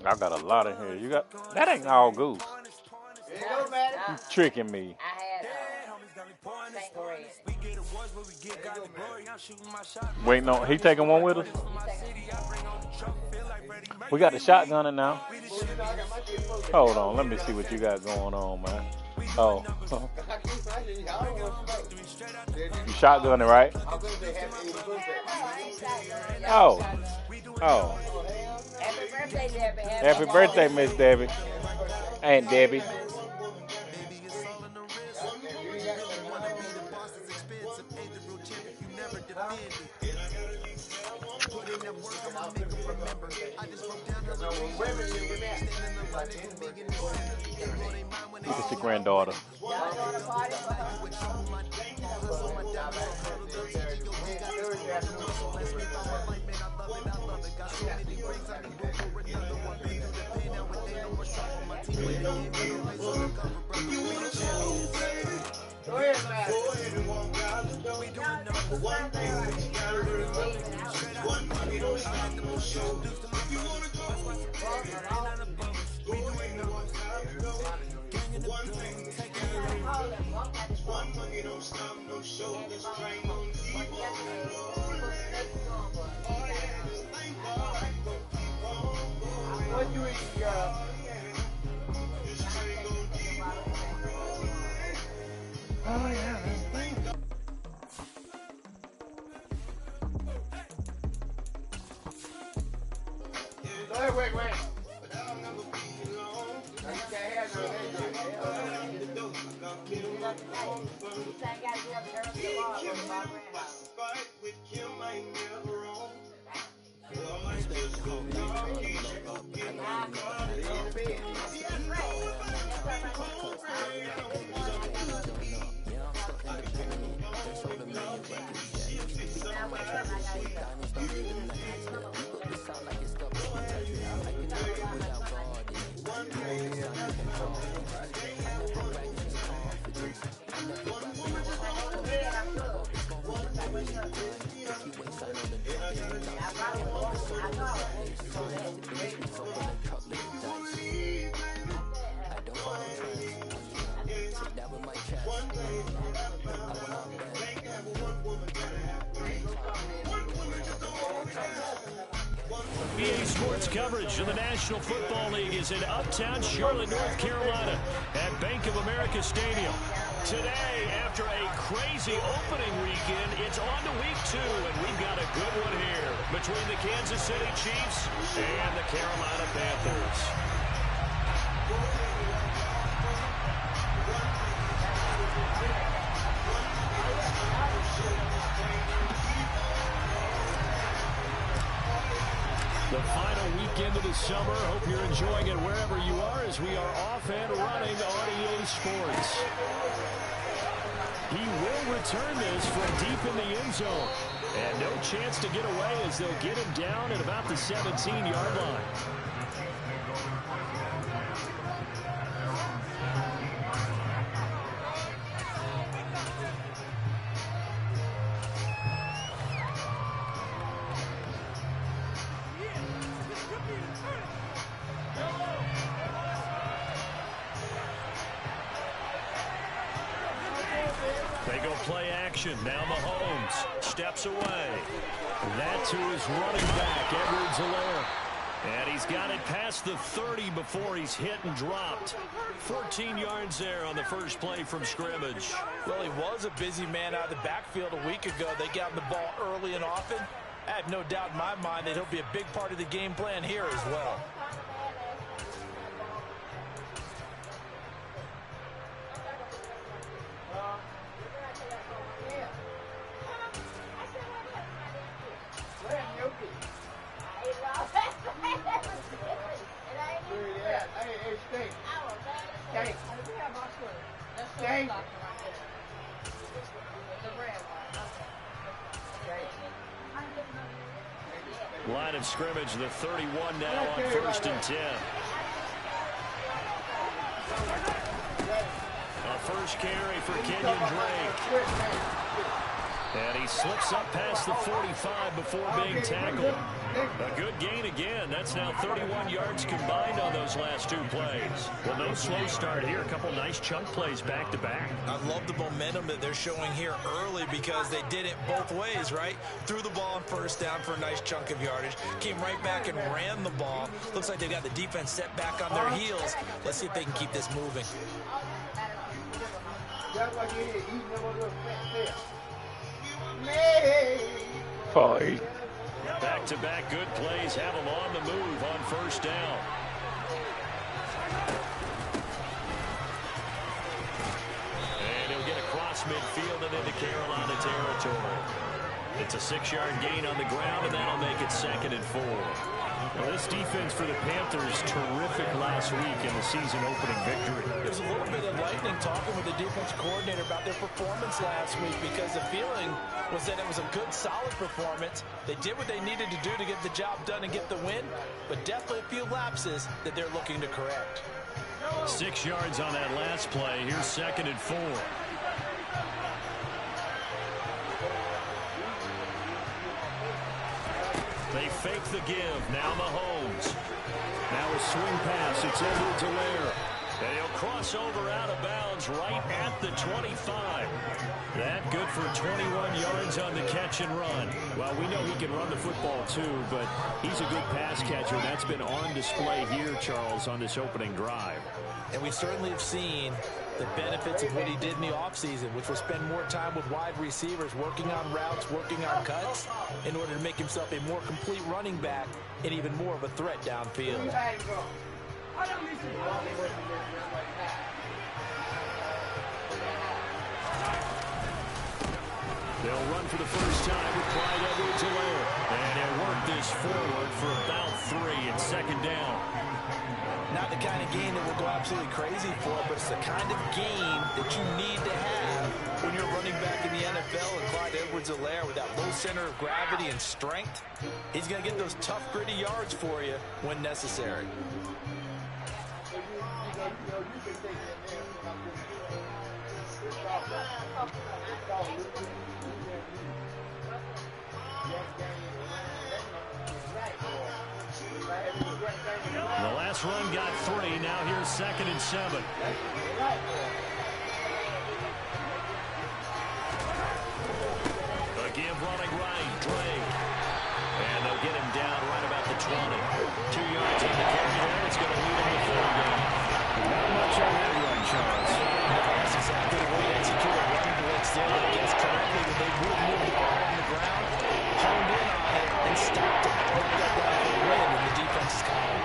I got a lot in here. You got that ain't all goose. There you go, man. You tricking me. I had Tanqueray. Waiting on he taking one with us. We got the shotgunner now. Hold on, let me see what you got going on, man. Oh. You shotgunning, right? Oh. Oh. Happy birthday, Debbie. Happy birthday, Miss Debbie. Aunt Debbie. Look at your granddaughter. Go ahead, man. What you eat, girl? Oh, yeah. Go ahead, wait. NBA sports coverage of the National Football League is in uptown Charlotte, North Carolina at Bank of America Stadium. Today, after a crazy opening weekend, it's on to week 2, and we've got a good one here between the Kansas City Chiefs and the Carolina Panthers. The final weekend of the summer. Hope you're enjoying it wherever you are as we are off and running on EA Sports. He will return this from deep in the end zone. And no chance to get away as they'll get him down at about the 17-yard line. They go play action. Now Mahomes steps away. That to his running back, Edwards-Helaire. And he's got it past the 30 before he's hit and dropped. 14 yards there on the first play from scrimmage. Well, he was a busy man out of the backfield a week ago. They got him the ball early and often. I have no doubt in my mind that he'll be a big part of the game plan here as well. Line of scrimmage, the 31 now on 1st and 10. A first carry for Kenyon Drake. And he slips up past the 45 before being tackled. A good gain again. That's now 31 yards combined on those last 2 plays. Well, no slow start here. A couple nice chunk plays back to back. I love the momentum that they're showing here early because they did it both ways, right? Threw the ball on first down for a nice chunk of yardage. Came right back and ran the ball. Looks like they got the defense set back on their heels. Let's see if they can keep this moving. Back-to-back good plays have them on the move on first down. And he'll get across midfield and into Carolina territory. It's a 6-yard gain on the ground, and that'll make it 2nd and 4. Well, this defense for the Panthers, terrific last week in the season-opening victory. There's a little bit of lightning talking with the defense coordinator about their performance last week because the feeling was that it was a good, solid performance. They did what they needed to do to get the job done and get the win, but definitely a few lapses that they're looking to correct. 6 yards on that last play. Here's 2nd and 4. They fake the give. Now Mahomes. Now a swing pass. It's Edwards-Helaire. And he'll cross over out of bounds right at the 25. That good for 21 yards on the catch and run. Well, we know he can run the football too, but he's a good pass catcher. That's been on display here, Charles, on this opening drive. And we certainly have seen the benefits of what he did in the offseason, which was spend more time with wide receivers, working on routes, working on cuts, in order to make himself a more complete running back and even more of a threat downfield. They'll run for the first time with Clyde Edwards-Helaire. And he'll work this forward for about 3 and 2nd down. Not the kind of game that will go absolutely crazy for, but it's the kind of game that you need to have when you're running back in the NFL. And Clyde Edwards-Helaire, with that low center of gravity and strength, he's going to get those tough, gritty yards for you when necessary. The last run got 3. Now here's 2nd and 7. Again running right, Drake. And they'll get him down right about the 20. 2 yards on the carry there. It's going to lead him to 3rd down. Not much on that run, Charles. That's exactly the way to execute a run blitz there. I guess correctly that they would move the ball on the ground, honed in on it, and stopped it. Brought that down for the win in the defense's column.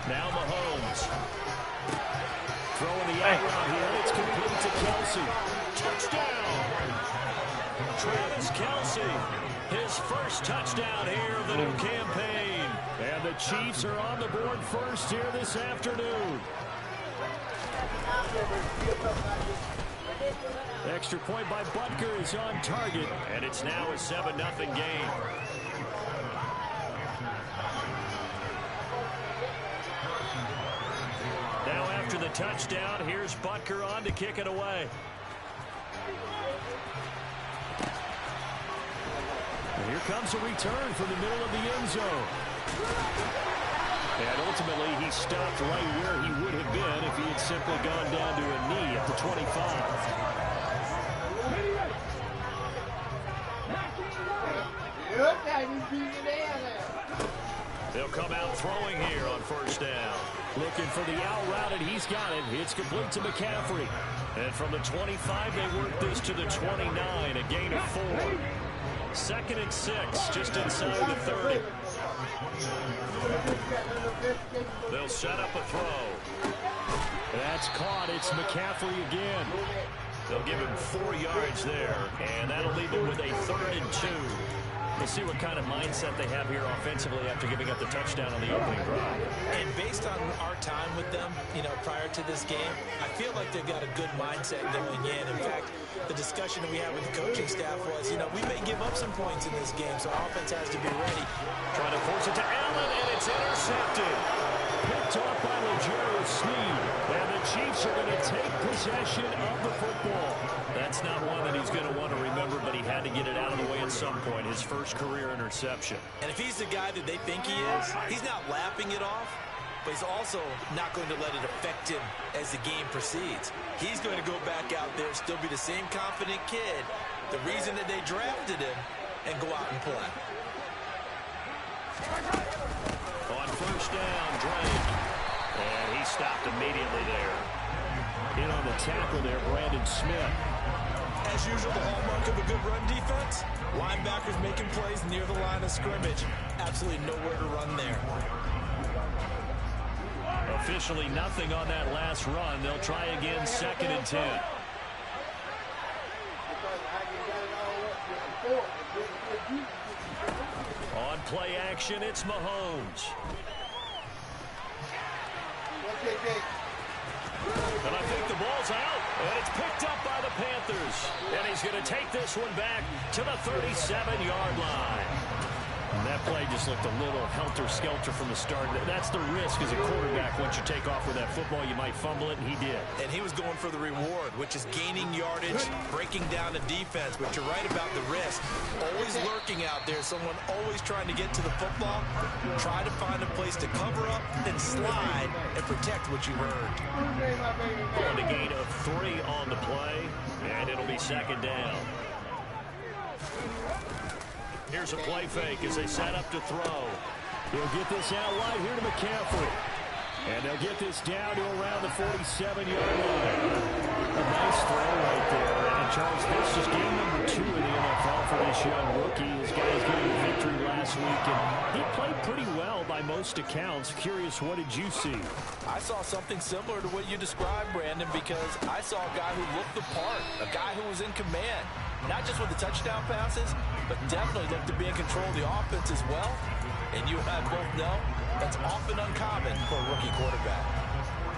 Now Mahomes. Throwing the out route here. It's complete to Kelsey. Touchdown! Travis Kelsey. His first touchdown here of the new campaign. And the Chiefs are on the board first here this afternoon. Extra point by Butker is on target. And it's now a 7-0 game. Now after the touchdown, here's Butker on to kick it away. And here comes a return from the middle of the end zone. And ultimately, he stopped right where he would have been if he had simply gone down to a knee at the 25. They'll come out throwing here on first down. Looking for the out route, and he's got it. It's complete to McCaffrey. And from the 25, they work this to the 29, a gain of 4. 2nd and 6, just inside the 30. They'll set up a throw. That's caught. It's McCaffrey again. They'll give him 4 yards there, and that'll leave him with a 3rd and 2. We'll see what kind of mindset they have here offensively after giving up the touchdown on the opening drive. And based on our time with them, prior to this game, I feel like they've got a good mindset going in. In fact, the discussion that we had with the coaching staff was, we may give up some points in this game, so our offense has to be ready. Trying to force it to Allen, and it's intercepted. Picked picked off by Legero Sneed. And the Chiefs are going to take possession of the football. That's not one that he's going to want to remember, but he had to get it out of the way at some point. His first career interception. And if he's the guy that they think he is, he's not laughing it off, but he's also not going to let it affect him as the game proceeds. He's going to go back out there, still be the same confident kid, the reason that they drafted him, and go out and play. On first down, Drake. And he stopped immediately there. In on the tackle there, Brandon Smith. As usual, the hallmark of a good run defense, linebackers making plays near the line of scrimmage. Absolutely nowhere to run there. Officially nothing on that last run. They'll try again, 2nd and 10. On play action, it's Mahomes. And I think the ball's out, and it's picked up by the Panthers. And he's going to take this one back to the 37-yard line. And that play just looked a little helter-skelter from the start. That's the risk as a quarterback. Once you take off with that football, you might fumble it, and he did. And he was going for the reward, which is gaining yardage, breaking down a defense. But you're right about the risk. Always lurking out there, someone always trying to get to the football. Try to find a place to cover up and slide and protect what you earned. On a gain of 3 on the play, and it'll be 2nd down. Here's a play fake as they set up to throw. He'll get this out wide here to McCaffrey. And they'll get this down to around the 47-yard line. A nice throw right there. And Charles, this is game number 2 in the NFL for this young rookie. His guys getting a victory last week, and he played pretty well by most accounts. Curious, what did you see? I saw something similar to what you described, Brandon, because I saw a guy who looked the part, a guy who was in command. Not just with the touchdown passes, but definitely looked to be in control of the offense as well. And you and I both know that's often uncommon for a rookie quarterback.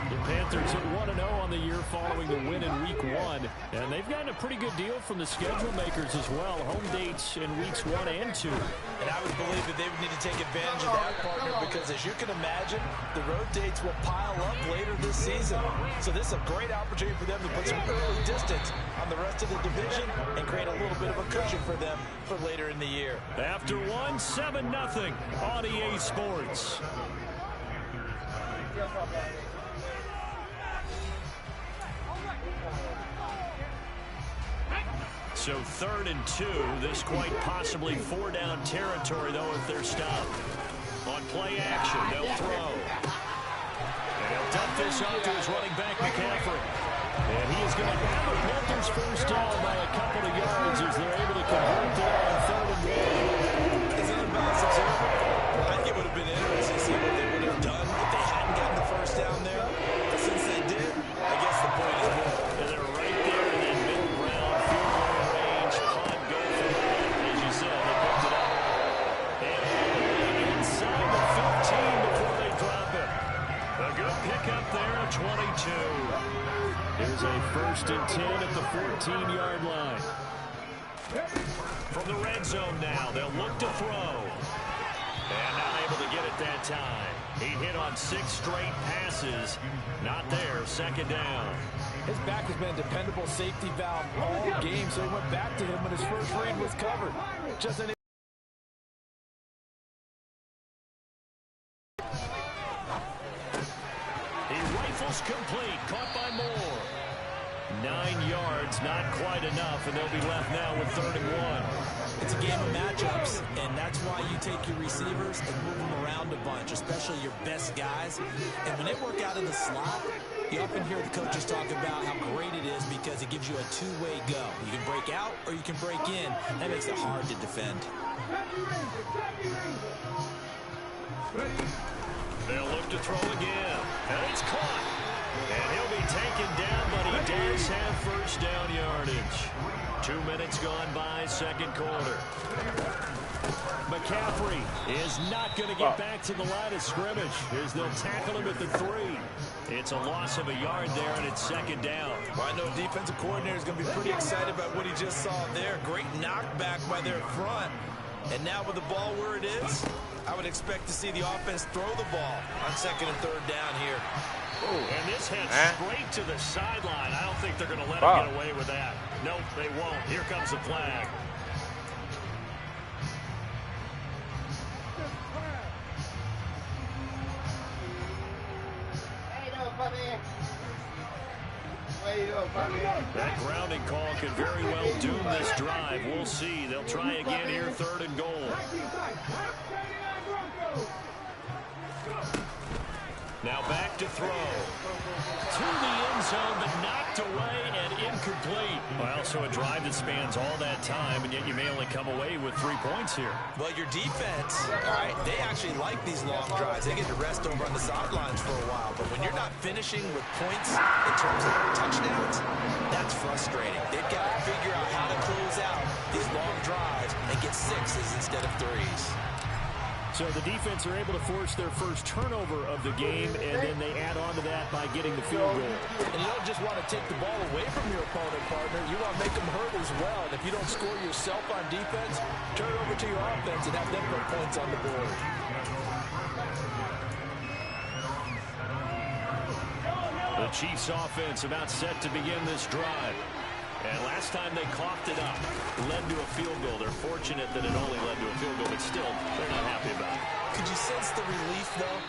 The Panthers at 1-0 on the year following the win in Week 1. And they've gotten a pretty good deal from the schedule makers as well. Home dates in Weeks 1 and 2. And I would believe that they would need to take advantage of that, partner, because as you can imagine, the road dates will pile up later this season. So this is a great opportunity for them to put some early distance on the rest of the division and create a little bit of a cushion for them for later in the year. After 1, 7-0 on EA Sports. So 3rd and 2, this quite possibly 4-down territory, though, if they're stopped. On play action, they'll throw. And he'll dump this off to his running back, McCaffrey. And he is going to have the Panthers first down by a couple of yards as they're able to convert there on 3rd and 1. Is it a massive observer? I think it would have been interesting to see what they would have done if they hadn't gotten the first down there. But since they did, I guess the point is good. And they're right there in that middle ground, field goal range, punt, go for it. As you said, they picked it up. And inside the 15 before they drop it. A good pickup there at 22. Here's a 1st and 10 at the 14-yard line. From the red zone now, they'll look to throw. And not able to get it that time. He hit on 6 straight passes. Not there, 2nd down. His back has been a dependable safety valve all game, so he went back to him when his first read was covered. Just an He rifles complete, caught by Moore. 9 yards, not quite enough, and they'll be left now with 3rd and 1. It's a game of matchups, and that's why you take your receivers and move them around a bunch, especially your best guys. And when they work out of the slot, you often hear the coaches talk about how great it is because it gives you a two-way go. You can break out or you can break in. That makes it hard to defend. They'll look to throw again, and it's caught. And he'll be taken down, but he does have first down yardage. 2 minutes gone by, 2nd quarter. McCaffrey is not going to get back to the line of scrimmage as they'll tackle him at the 3. It's a loss of a yard there, and it's 2nd down. Well, I know defensive coordinator is going to be pretty excited about what he just saw there. Great knockback by their front. And now with the ball where it is, I would expect to see the offense throw the ball on 2nd and 3rd down here. And this heads straight to the sideline. I don't think they're going to let him get away with that. Nope, they won't. Here comes the flag. That grounding call could very well doom this drive. We'll see. They'll try again here, 3rd and goal. Now back to throw. To the end zone, but knocked away and incomplete. Well, so a drive that spans all that time, and yet you may only come away with 3 points here. Well, your defense, all right, they actually like these long drives. They get to rest over on the sidelines for a while. But when you're not finishing with points in terms of touchdowns, that's frustrating. They've got to figure out how to close out these long drives and get 6s instead of 3s. So the defense are able to force their first turnover of the game, and then they add on to that by getting the field goal. And you don't just want to take the ball away from your opponent, partner. You want to make them hurt as well. And if you don't score yourself on defense, turn it over to your offense and have them put points on the board. The Chiefs offense about set to begin this drive. And last time they coughed it up, led to a field goal. They're fortunate that it only led to a field goal, but still, they're not happy about it. Could you sense the relief, though,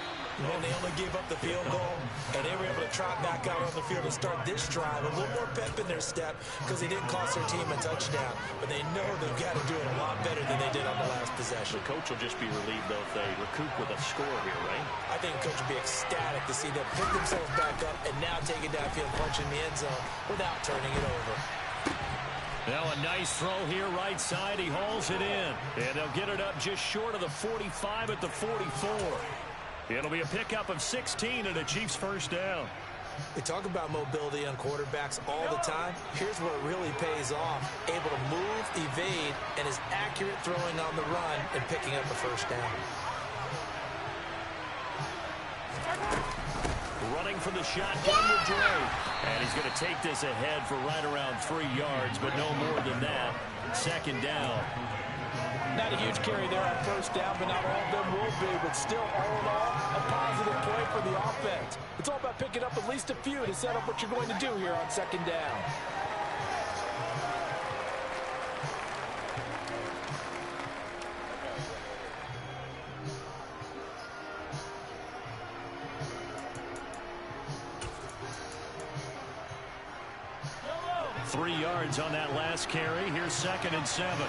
when they only gave up the field goal and they were able to trot back out on the field and start this drive? A little more pep in their step because they didn't cost their team a touchdown, but they know they've got to do it a lot better than they did on the last possession. The coach will just be relieved, though, if they recoup with a score here, right? I think the coach will be ecstatic to see them pick themselves back up and now take it downfield, punch in the end zone without turning it over. Now a nice throw here, right side. He hauls it in. And they'll get it up just short of the 45 at the 44. It'll be a pickup of 16 and a Chiefs first down. We talk about mobility on quarterbacks all the time. Here's where it really pays off. Able to move, evade, and is accurate throwing on the run and picking up the first down. Running from the shotgun with Dre. And he's going to take this ahead for right around 3 yards, but no more than that. 2nd down. Not a huge carry there on first down, but not all of them will be. But still, all in all, a positive play for the offense. It's all about picking up at least a few to set up what you're going to do here on 2nd down. Three yards on that last carry. Here's 2nd and 7.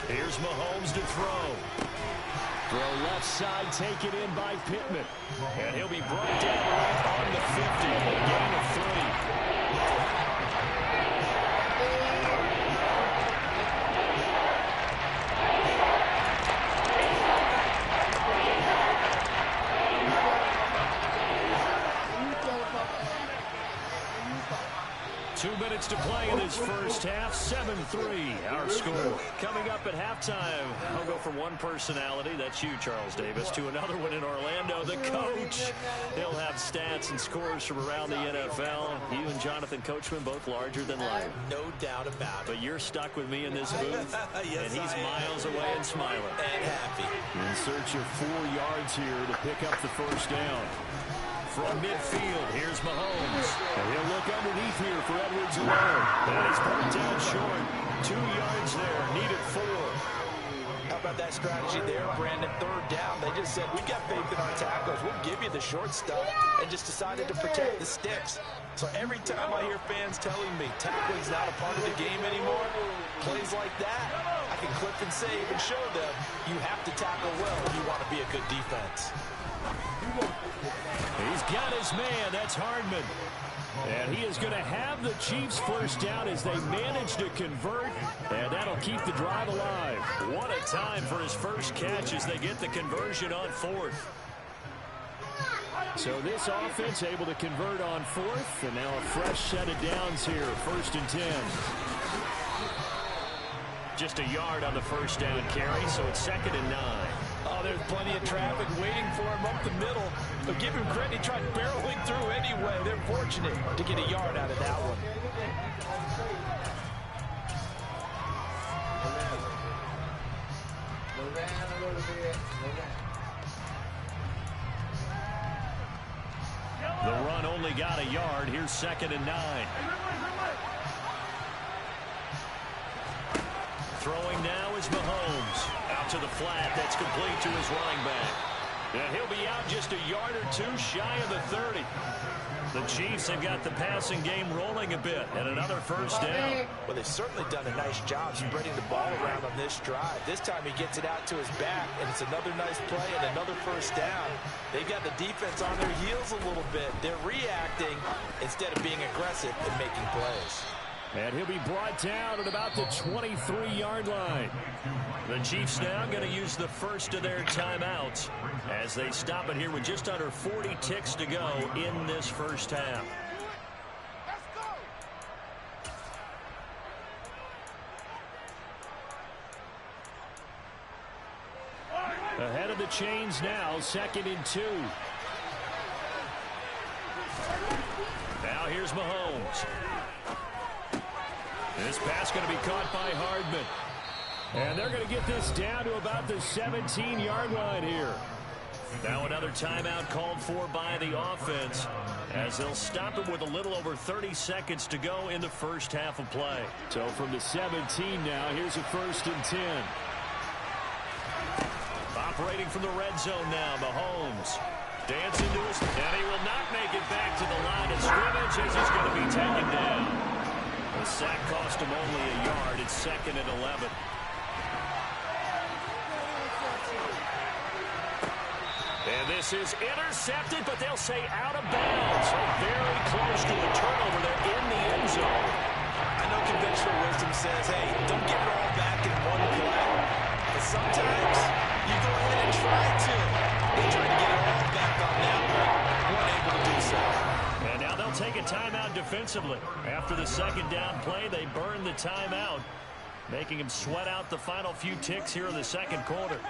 Here's Mahomes to throw. Throw left side, taken in by Pittman. And he'll be brought down right on the 50. A gain of 3. 2 minutes to play in this first half. 7-3 our score. Coming up at halftime, I'll go from one personality, that's you, Charles Davis, to another one in Orlando, the coach. He'll have stats and scores from around the NFL. You and Jonathan Coachman both larger than life. No doubt about it. But you're stuck with me in this booth, yes, and he's miles away and smiling. And happy. In search of 4 yards here to pick up the first down. From midfield, here's Mahomes. And he'll look underneath here for Edwards-Helaire. And he's brought down short. 2 yards there, needed 4. How about that strategy there, Brandon? 3rd down, they just said, we got faith in our tackles. We'll give you the short stuff, and just decided to protect the sticks. So every time I hear fans telling me tackling's not a part of the game anymore, plays like that, I can clip and save and show them you have to tackle well if you want to be a good defense. He's got his man. That's Hardman. And he is going to have the Chiefs first down as they manage to convert. And that'll keep the drive alive. What a time for his first catch as they get the conversion on 4th. So this offense able to convert on 4th. And now a fresh set of downs here. 1st and 10. Just a yard on the first down carry, so it's 2nd and 9. Oh, there's plenty of traffic waiting for him up the middle. But give him credit, he tried barreling through anyway. They're fortunate to get a yard out of that one. The run only got a yard. Here's 2nd and 9. Throwing now is Mahomes. Out to the flat. That's complete to his running back. And he'll be out just a yard or two shy of the 30. The Chiefs have got the passing game rolling a bit, and another first down. Well, they've certainly done a nice job spreading the ball around on this drive. This time he gets it out to his back, and it's another nice play and another first down. They've got the defense on their heels a little bit. They're reacting instead of being aggressive and making plays. And he'll be brought down at about the 23-yard line. The Chiefs now going to use the first of their timeouts as they stop it here with just under 40 ticks to go in this first half. Ahead of the chains now, 2nd and 2. Now here's Mahomes. This pass going to be caught by Hardman. And they're going to get this down to about the 17-yard line here. Now another timeout called for by the offense as they'll stop it with a little over 30 seconds to go in the first half of play. So from the 17 now, here's a 1st and 10. Operating from the red zone now, Mahomes. Dancing to his, and he will not make it back to the line of scrimmage as he's going to be taken down. The sack cost him only a yard. It's 2nd and 11. And this is intercepted, but they'll say out of bounds. Very close to a turnover there in the end zone. I know conventional wisdom says, hey, don't get it all back in one play. But sometimes you go ahead and try to. They tried to get it all back on that one. Weren't able to do so. And now they'll take a timeout defensively. After the 2nd down play, they burn the timeout, making him sweat out the final few ticks here in the 2nd quarter.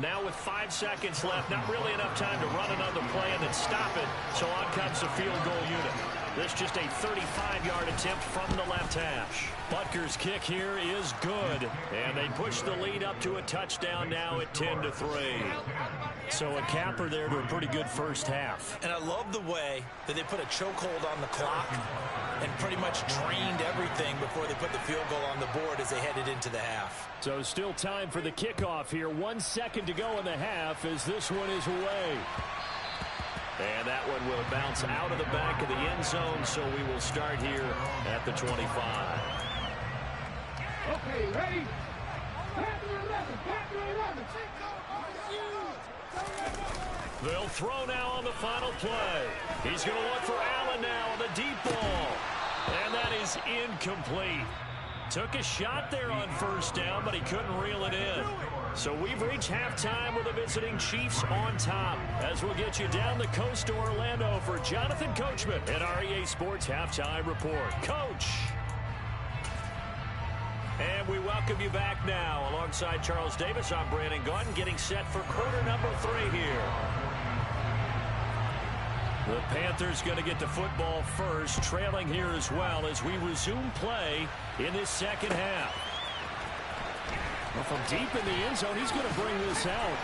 Now with 5 seconds left, not really enough time to run another play and then stop it, so on comes the field goal unit. This just a 35-yard attempt from the left hash. Butker's kick here is good, and they push the lead up to a touchdown now at 10-3. So a capper there to a pretty good first half. And I love the way that they put a chokehold on the clock and pretty much drained everything before they put the field goal on the board as they headed into the half. So still time for the kickoff here. 1 second to go in the half as this one is away. And that one will bounce out of the back of the end zone, so we will start here at the 25. Okay, ready? Pass to 11. Pass to 11. They'll throw now on the final play. He's going to look for Allen now on the deep ball. And that is incomplete. Took a shot there on first down, but he couldn't reel it in. So we've reached halftime with the visiting Chiefs on top. As we'll get you down the coast to Orlando for Jonathan Coachman at our EA Sports Halftime Report. Coach! And we welcome you back now. Alongside Charles Davis, I'm Brandon Gaudin, getting set for quarter number 3 here. The Panthers going to get the football first, trailing here as well as we resume play in this second half. Well, from deep in the end zone, he's going to bring this out.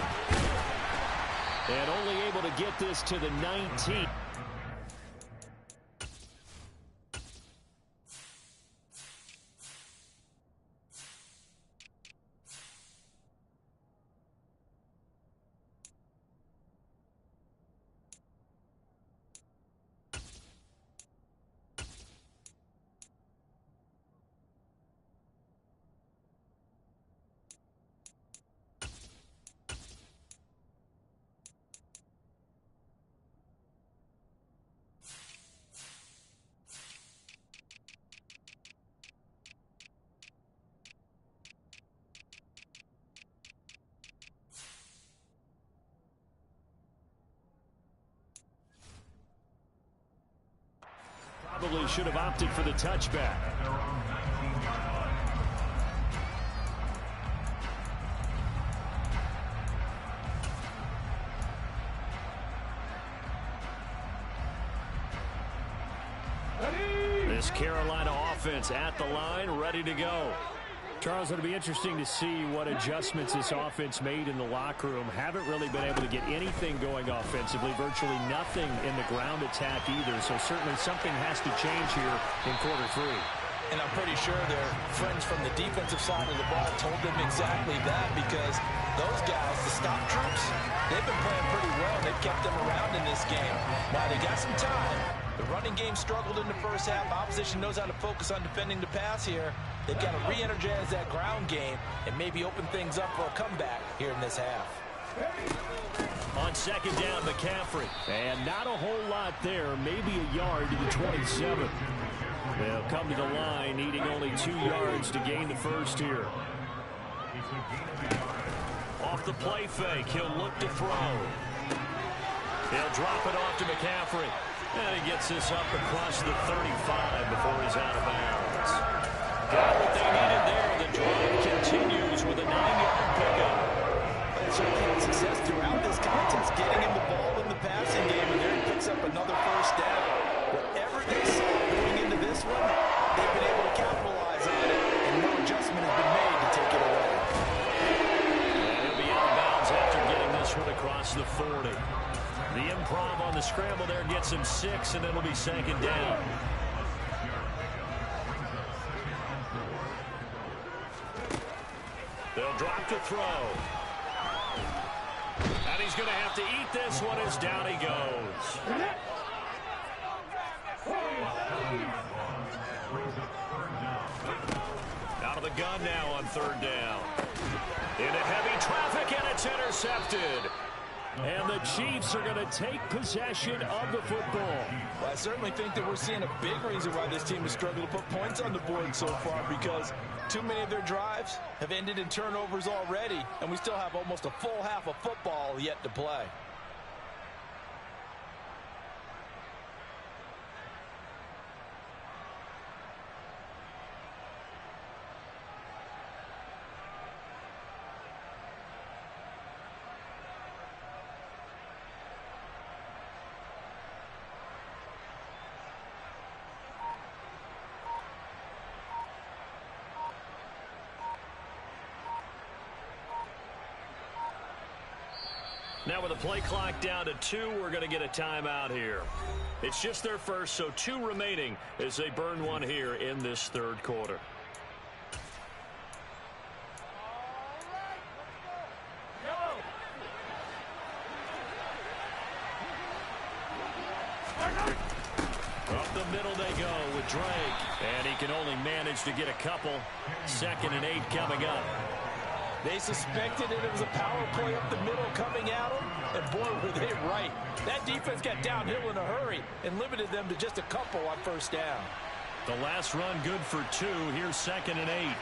And only able to get this to the 19. probably should have opted for the touchback. This Carolina offense at the line, ready to go. Charles, it'll be interesting to see what adjustments this offense made in the locker room. Haven't really been able to get anything going offensively, virtually nothing in the ground attack either. So certainly something has to change here in quarter three. And I'm pretty sure their friends from the defensive side of the ball told them exactly that, because those guys, the stop troops, they've been playing pretty well. They've kept them around in this game. Now they got some time. The running game struggled in the first half. Opposition knows how to focus on defending the pass here. They've got to re-energize that ground game and maybe open things up for a comeback here in this half. On second down, McCaffrey. And not a whole lot there. Maybe a yard to the 27. They'll come to the line, needing only 2 yards to gain the first here. Off the play fake, he'll look to throw. He'll drop it off to McCaffrey. And he gets this up across the 35 before he's out of bounds. Got what they needed there. The drive continues with a 9-yard pickup. But it's certainly had success throughout this contest, getting him the ball in the passing game, and there he picks up another first down. Whatever they saw going into this one, they've been able to capitalize on it, and no adjustment has been made to take it away. And he'll be out of bounds after getting this one across the 40. The improv on the scramble there gets him 6, and it'll be second down. They'll drop to throw. And he's going to have to eat this one as down he goes. Out of the gun now on third down. Into heavy traffic, and it's intercepted. And the Chiefs are going to take possession of the football. Well, I certainly think that we're seeing a big reason why this team has struggled to put points on the board so far, because too many of their drives have ended in turnovers already, and we still have almost a full half of football yet to play. Now with the play clock down to 2, we're going to get a timeout here. It's just their first, so 2 remaining as they burn one here in this third quarter. Up the middle they go with Drake. And he can only manage to get a couple. 2nd and 8 coming up. They suspected it was a power play up the middle coming at them, and boy, were they right. That defense got downhill in a hurry and limited them to just a couple on first down. The last run good for 2. Here's 2nd and 8.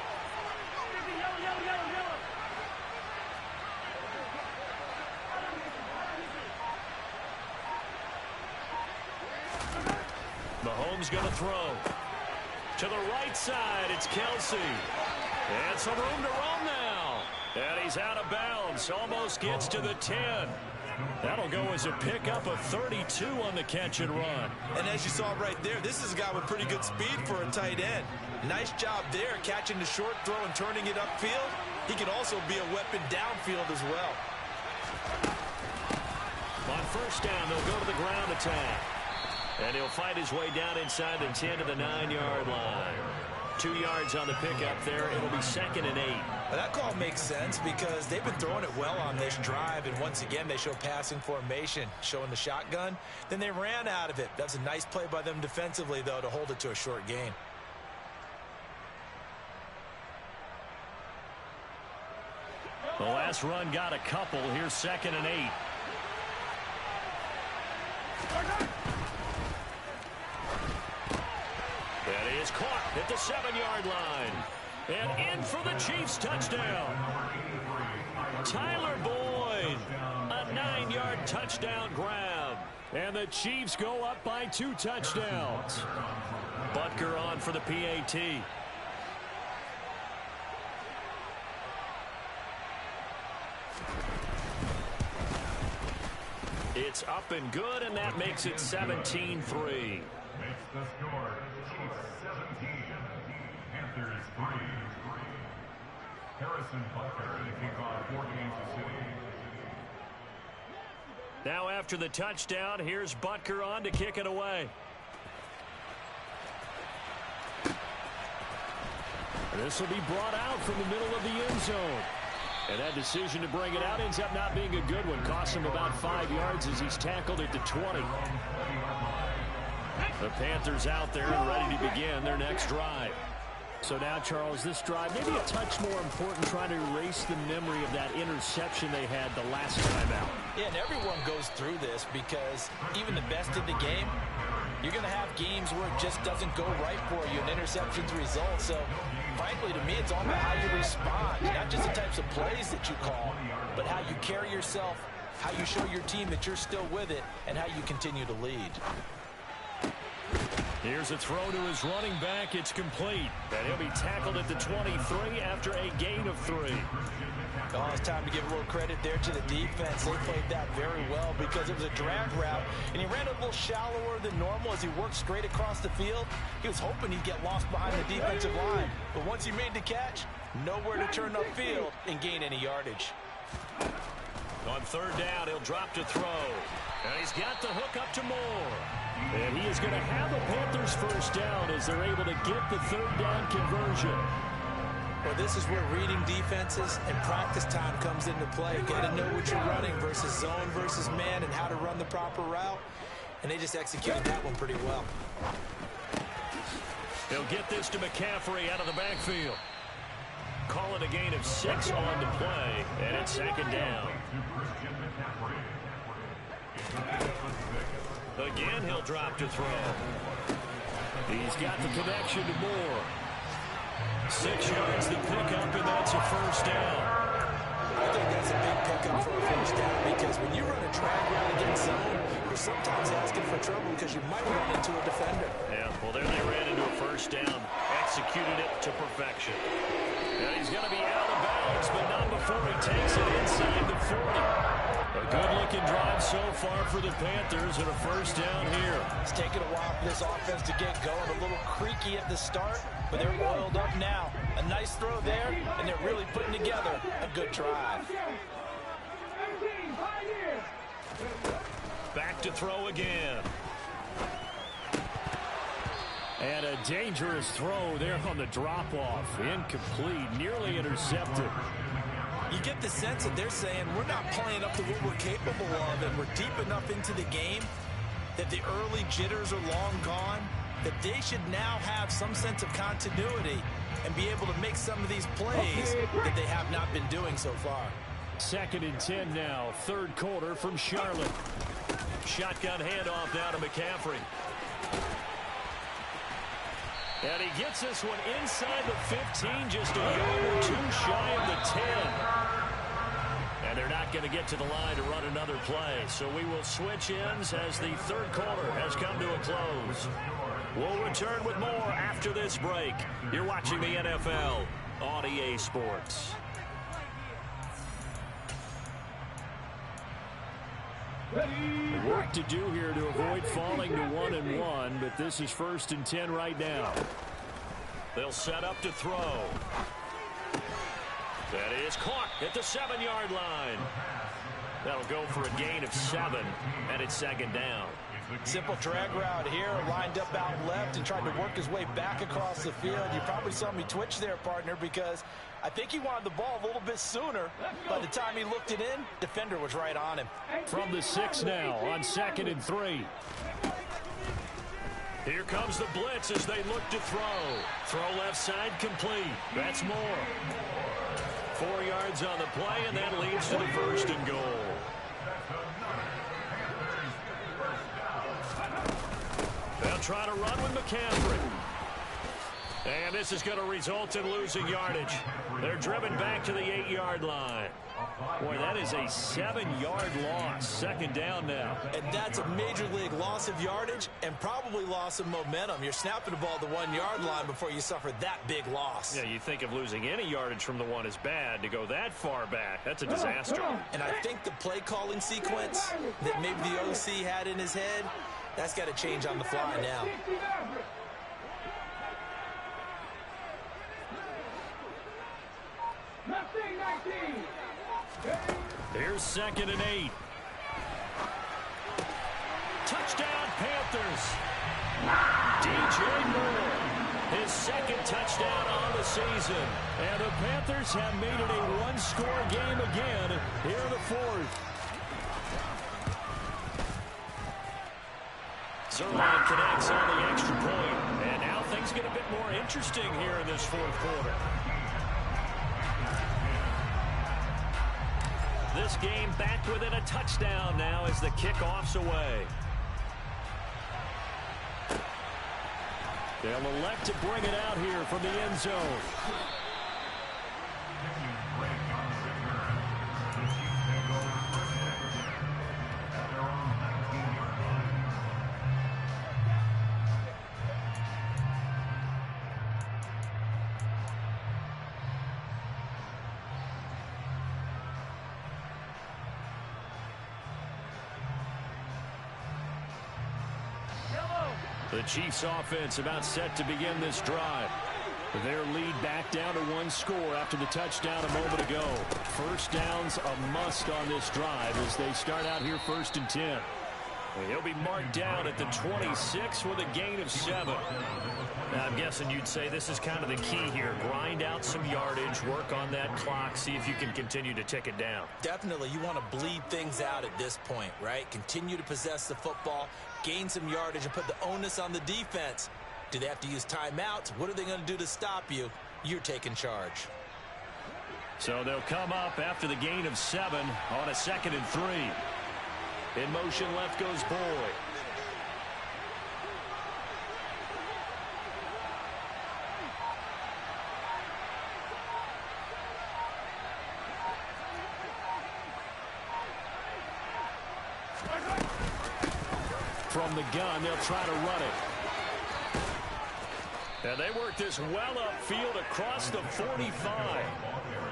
Mahomes going to throw. To the right side, it's Kelsey. And some room to run now. And he's out of bounds. Almost gets to the 10. That'll go as a pickup of 32 on the catch and run. And as you saw right there, this is a guy with pretty good speed for a tight end. Nice job there, catching the short throw and turning it upfield. He can also be a weapon downfield as well. On first down, they'll go to the ground attack. And he'll fight his way down inside the 10 to the 9-yard line. 2 yards on the pickup there. It'll be 2nd and 8. Well, that call makes sense because they've been throwing it well on this drive, and once again they show passing formation, showing the shotgun. Then they ran out of it. That's a nice play by them defensively, though, to hold it to a short gain. The last run got a couple. Here's 2nd and 8. And he is caught at the 7-yard line. And in for the Chiefs touchdown. Tyler Boyd, a 9-yard touchdown grab. And the Chiefs go up by 2 touchdowns. Butker on for the PAT. It's up and good, and that makes it 17-3. Makes the score Chiefs 17, Panthers 3. Harrison Butker to kick off for Kansas City. Now after the touchdown, here's Butker on to kick it away. This will be brought out from the middle of the end zone. And that decision to bring it out ends up not being a good one. Costs him about 5 yards as he's tackled at the 20. The Panthers out there and ready to begin their next drive. So now, Charles, this drive maybe a touch more important, trying to erase the memory of that interception they had the last time out. Yeah, and everyone goes through this because even the best in the game, you're going to have games where it just doesn't go right for you, and interceptions result. So, frankly, to me, it's all about how you respond, not just the types of plays that you call, but how you carry yourself, how you show your team that you're still with it, and how you continue to lead. Here's a throw to his running back. It's complete. And he'll be tackled at the 23 after a gain of 3. Oh, it's time to give a little credit there to the defense. They played that very well because it was a drag route, and he ran a little shallower than normal as he worked straight across the field. He was hoping he'd get lost behind the defensive line, but once he made the catch, nowhere to turn upfield and gain any yardage. On third down, he'll drop to throw. And he's got the hook up to Moore. And he is going to have the Panthers first down as they're able to get the third down conversion. Well, this is where reading defenses and practice time comes into play. You got to know what you're running versus zone versus man and how to run the proper route. And they just executed that one pretty well. They'll get this to McCaffrey out of the backfield. Call it a gain of 6 on the play, and it's second down. Again, he'll drop to throw. He's got the connection to Moore. 6 yards the pickup, and that's a first down. I think that's a big pickup for a first down because when you run a drag route against zone, you're sometimes asking for trouble because you might run into a defender. Yeah, well, there they ran into a first down. Executed it to perfection. And he's going to be out of bounds, but not before he takes it inside the 40. A good-looking drive so far for the Panthers and a first down here. It's taken a while for this offense to get going. A little creaky at the start, but they're oiled up now. A nice throw there, and they're really putting together a good drive. Back to throw again. And a dangerous throw there on the drop-off. Incomplete, nearly intercepted. You get the sense that they're saying we're not playing up to what we're capable of, and we're deep enough into the game that the early jitters are long gone, that they should now have some sense of continuity and be able to make some of these plays that they have not been doing so far. 2nd and 10 now, third quarter from Charlotte. Shotgun handoff now to McCaffrey. And he gets this one inside the 15, just a yard or 2 shy of the 10. And they're not going to get to the line to run another play. So we will switch ends as the third quarter has come to a close. We'll return with more after this break. You're watching the NFL on EA Sports. Work to do here to avoid falling to 1-1, but this is 1st and 10 right now. They'll set up to throw. That is caught at the 7-yard line. That'll go for a gain of 7, and it's second down. Simple drag route here, lined up out left and tried to work his way back across the field. You probably saw me twitch there, partner, because I think he wanted the ball a little bit sooner. By the time he looked it in, defender was right on him. From the 6 now on 2nd and 3. Here comes the blitz as they look to throw. Throw left side complete. That's Moore. 4 yards on the play, and that leads to the 1st and goal. They'll try to run with McCaffrey. And this is going to result in losing yardage. They're driven back to the 8-yard line. Boy, that is a 7-yard loss. Second down now. And that's a major league loss of yardage and probably loss of momentum. You're snapping the ball to the 1-yard line before you suffer that big loss. Yeah, you think of losing any yardage from the one is bad. To go that far back, that's a disaster. And I think the play calling sequence that maybe the OC had in his head, that's got to change on the fly now. Here's 2nd and 8. Touchdown, Panthers. DJ Moore, his 2nd touchdown on the season. And the Panthers have made it a one-score game again here in the 4th. Zerline connects on the extra point. And now things get a bit more interesting here in this 4th quarter. This game back within a touchdown now as the kickoff's away. They'll elect to bring it out here from the end zone. The Chiefs offense about set to begin this drive. Their lead back down to 1 score after the touchdown a moment ago. First down's a must on this drive as they start out here 1st and 10. He'll be marked down at the 26 with a gain of 7. Now, I'm guessing you'd say this is kind of the key here. Grind out some yardage, work on that clock, see if you can continue to tick it down. Definitely, you want to bleed things out at this point, right? Continue to possess the football, gain some yardage, and put the onus on the defense. Do they have to use timeouts? What are they going to do to stop you? You're taking charge. So they'll come up after the gain of 7 on a 2nd and 3. In motion, left goes Boyd. From the gun, they'll try to run it. And they work this well upfield across the 45.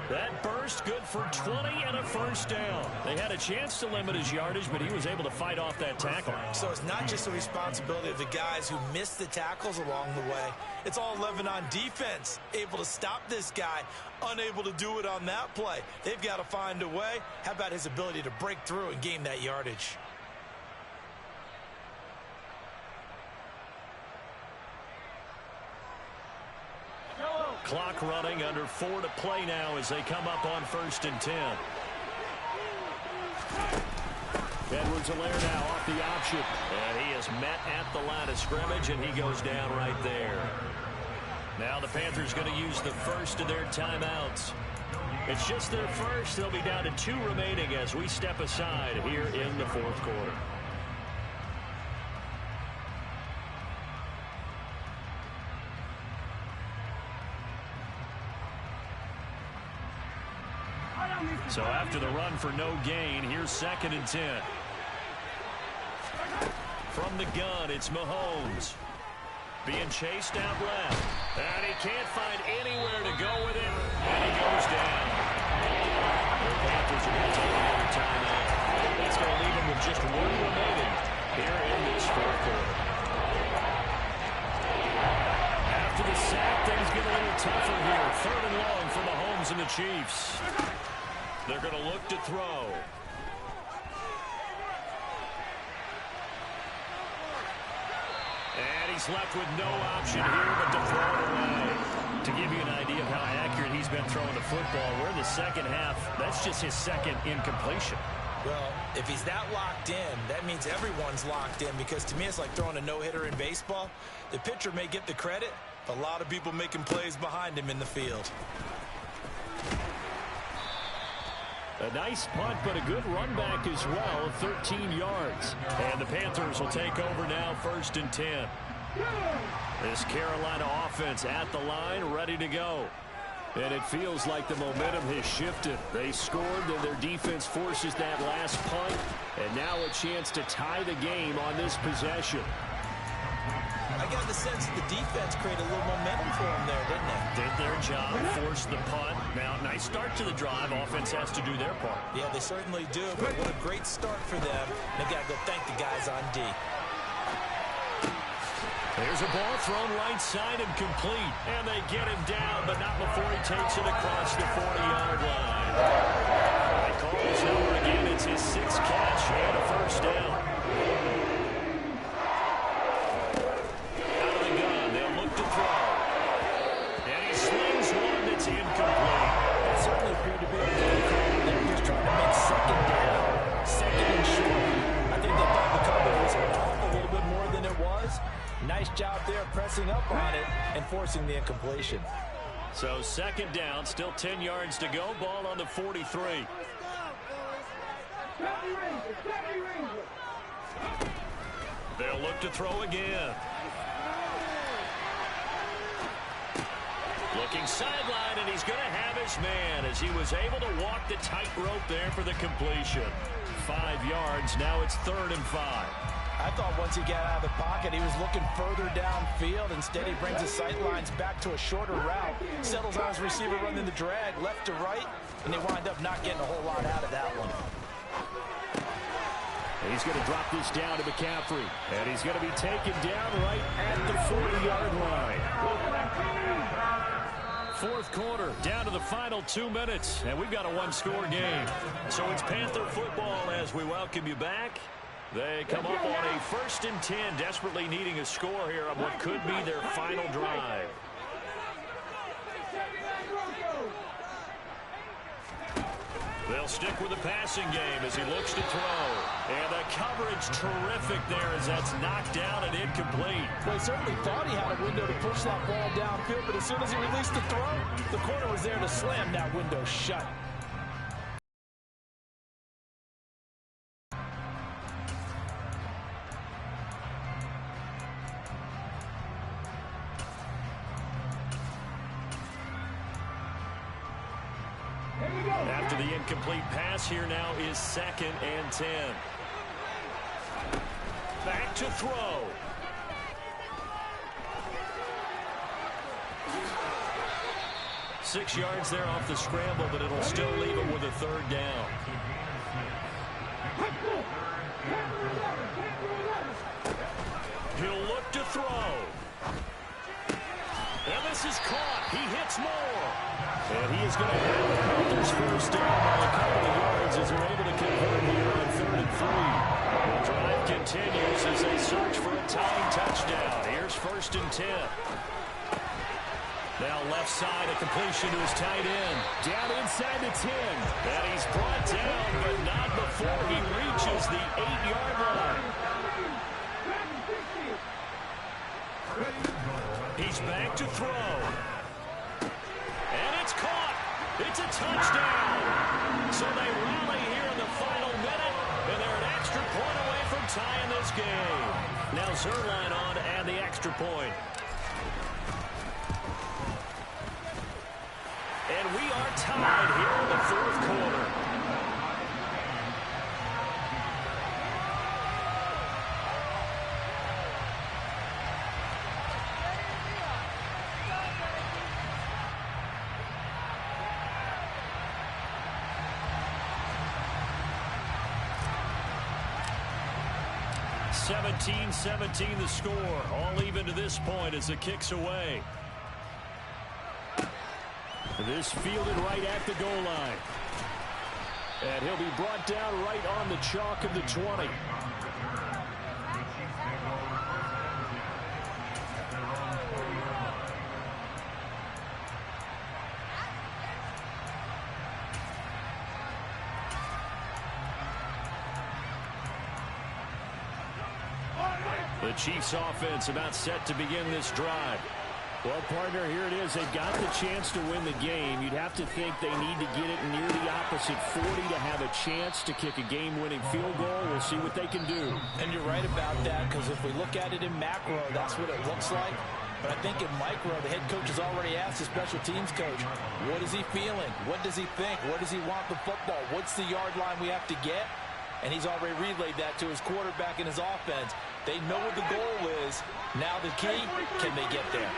That burst good for 20 and a first down. They had a chance to limit his yardage, but he was able to fight off that tackle. So it's not just the responsibility of the guys who missed the tackles along the way. It's all 11 on defense, able to stop this guy, unable to do it on that play. They've got to find a way. How about his ability to break through and gain that yardage? Clock running, under 4 to play now as they come up on 1st and 10. Edwards-Helaire now off the option. And he is met at the line of scrimmage, and he goes down right there. Now the Panthers going to use the first of their timeouts. It's just their first. They'll be down to 2 remaining as we step aside here in the 4th quarter. So after the run for no gain, here's 2nd and 10. From the gun, it's Mahomes. Being chased out left. And he can't find anywhere to go with it. And he goes down. The Panthers are going to take another timeout. That's going to leave them with just 1 remaining here in this 4th quarter. After the sack, things get a little tougher here. 3rd and long for Mahomes and the Chiefs. They're going to look to throw. And he's left with no option here but to throw it away. To give you an idea of how accurate he's been throwing the football, we're in the second half. That's just his 2nd incompletion. Well, if he's that locked in, that means everyone's locked in, because to me it's like throwing a no-hitter in baseball. The pitcher may get the credit, but a lot of people making plays behind him in the field. A nice punt, but a good run back as well, 13 yards. And the Panthers will take over now, 1st and 10. This Carolina offense at the line, ready to go. And it feels like the momentum has shifted. They scored, then their defense forces that last punt. And now a chance to tie the game on this possession. I got the sense that the defense created a little momentum for them there, didn't they? Did their job, forced the punt. Now, nice start to the drive. Offense has to do their part. Yeah, they certainly do, but what a great start for them. They got to go thank the guys on D. There's a ball thrown right side and complete. And they get him down, but not before he takes it across the 40-yard line. They call his number again. It's his 6th catch and a first down. Out of the gun, they'll look to throw. And he slings one that's incomplete. That certainly appeared to be a good call. They're just trying to make second down, second and short. I think they thought the cover was off a little bit more than it was. Nice job there pressing up on it and forcing the incompletion. So second down, still 10 yards to go. Ball on the 43. They'll look to throw again. Looking sideline, and he's going to have his man as he was able to walk the tightrope there for the completion. 5 yards, now it's 3rd and 5. I thought once he got out of the pocket, he was looking further downfield. Instead, he brings his sight lines back to a shorter route. Settles on his receiver running the drag left to right, and they wind up not getting a whole lot out of that one. He's going to drop this down to McCaffrey, and he's going to be taken down right at the 40-yard line. 4th quarter, down to the final 2 minutes, and we've got a one-score game. So it's Panther football as we welcome you back. They come up on a 1st and 10, desperately needing a score here on what could be their final drive. They'll stick with the passing game as he looks to throw. And the coverage terrific there as that's knocked down and incomplete. Well, he certainly thought he had a window to push that ball downfield, but as soon as he released the throw, the corner was there to slam that window shut. After the incomplete pass, here now is 2nd and 10. Back to throw. Six yards there off the scramble, but it'll still leave him with a 3rd down. He'll look to throw. And this is caught. He hits more. And he is going to have the Panthers first down by a couple of yards as they're able to convert here on 3rd and 3. The drive continues as they search for a tying touchdown. Here's 1st and 10. Now left side, a completion to his tight end. Down inside the 10. And he's brought down, but not before he reaches the 8-yard line. He's back to throw. And it's caught. It's a touchdown. So they rally here in the final minute, and they're an extra point away from tying this game. Now Zerline on to add the extra point. And we are tied here in the 4th quarter. (17-17) the score. All even to this point as the kick's away. This fielded right at the goal line. And he'll be brought down right on the chalk of the 20. The Chiefs offense about set to begin this drive. Well, partner, here it is. They've got the chance to win the game. You'd have to think they need to get it near the opposite 40 to have a chance to kick a game-winning field goal. We'll see what they can do. And you're right about that, because if we look at it in macro, that's what it looks like. But I think in micro, the head coach has already asked the special teams coach, what is he feeling? What does he think? Where does he want the football? What's the yard line we have to get? And he's already relayed that to his quarterback and his offense. They know what the goal is. Now the key, can they get there?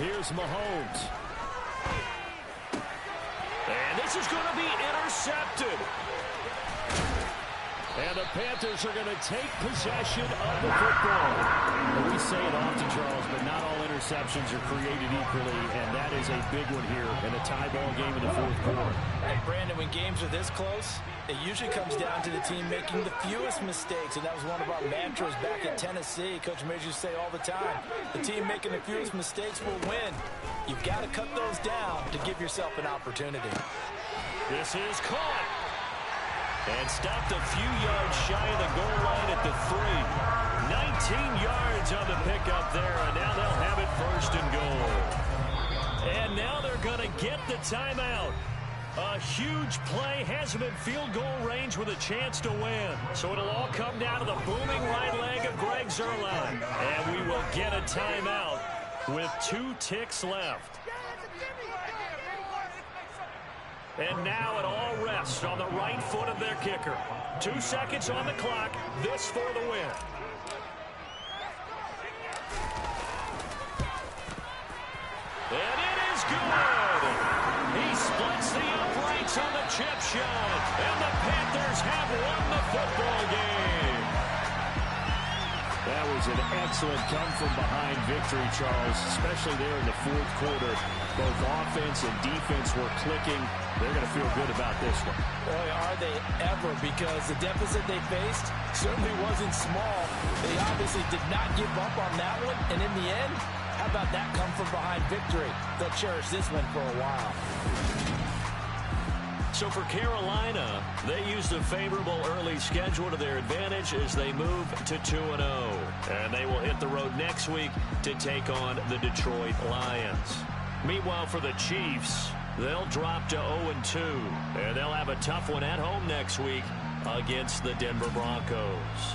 Here's Mahomes. And this is going to be intercepted. And the Panthers are going to take possession of the football. Well, we say it often, Charles, but not all interceptions are created equally, and that is a big one here in a tie ball game in the fourth quarter. And Brandon, when games are this close, it usually comes down to the team making the fewest mistakes, and that was one of our mantras back at Tennessee. Coach Major used to say all the time, the team making the fewest mistakes will win. You've got to cut those down to give yourself an opportunity. This is caught. And stopped a few yards shy of the goal line at the 3. 19 yards on the pickup there, and now they'll have it first and goal. And now they're going to get the timeout. A huge play has him in field goal range with a chance to win. So it'll all come down to the booming right leg of Greg Zuerlein. And we will get a timeout with 2 ticks left. And now it all rests on the right foot of their kicker. 2 seconds on the clock. This for the win. And it is good. He splits the uprights on the chip shot. And the Panthers have won the football game. That was an excellent come-from-behind victory, Charles, especially there in the fourth quarter. Both offense and defense were clicking. They're going to feel good about this one. Boy, are they ever, because the deficit they faced certainly wasn't small. They obviously did not give up on that one, and in the end, how about that come-from-behind victory? They'll cherish this one for a while. So for Carolina, they used a favorable early schedule to their advantage as they move to 2-0. And they will hit the road next week to take on the Detroit Lions. Meanwhile, for the Chiefs, they'll drop to 0-2. And they'll have a tough one at home next week against the Denver Broncos.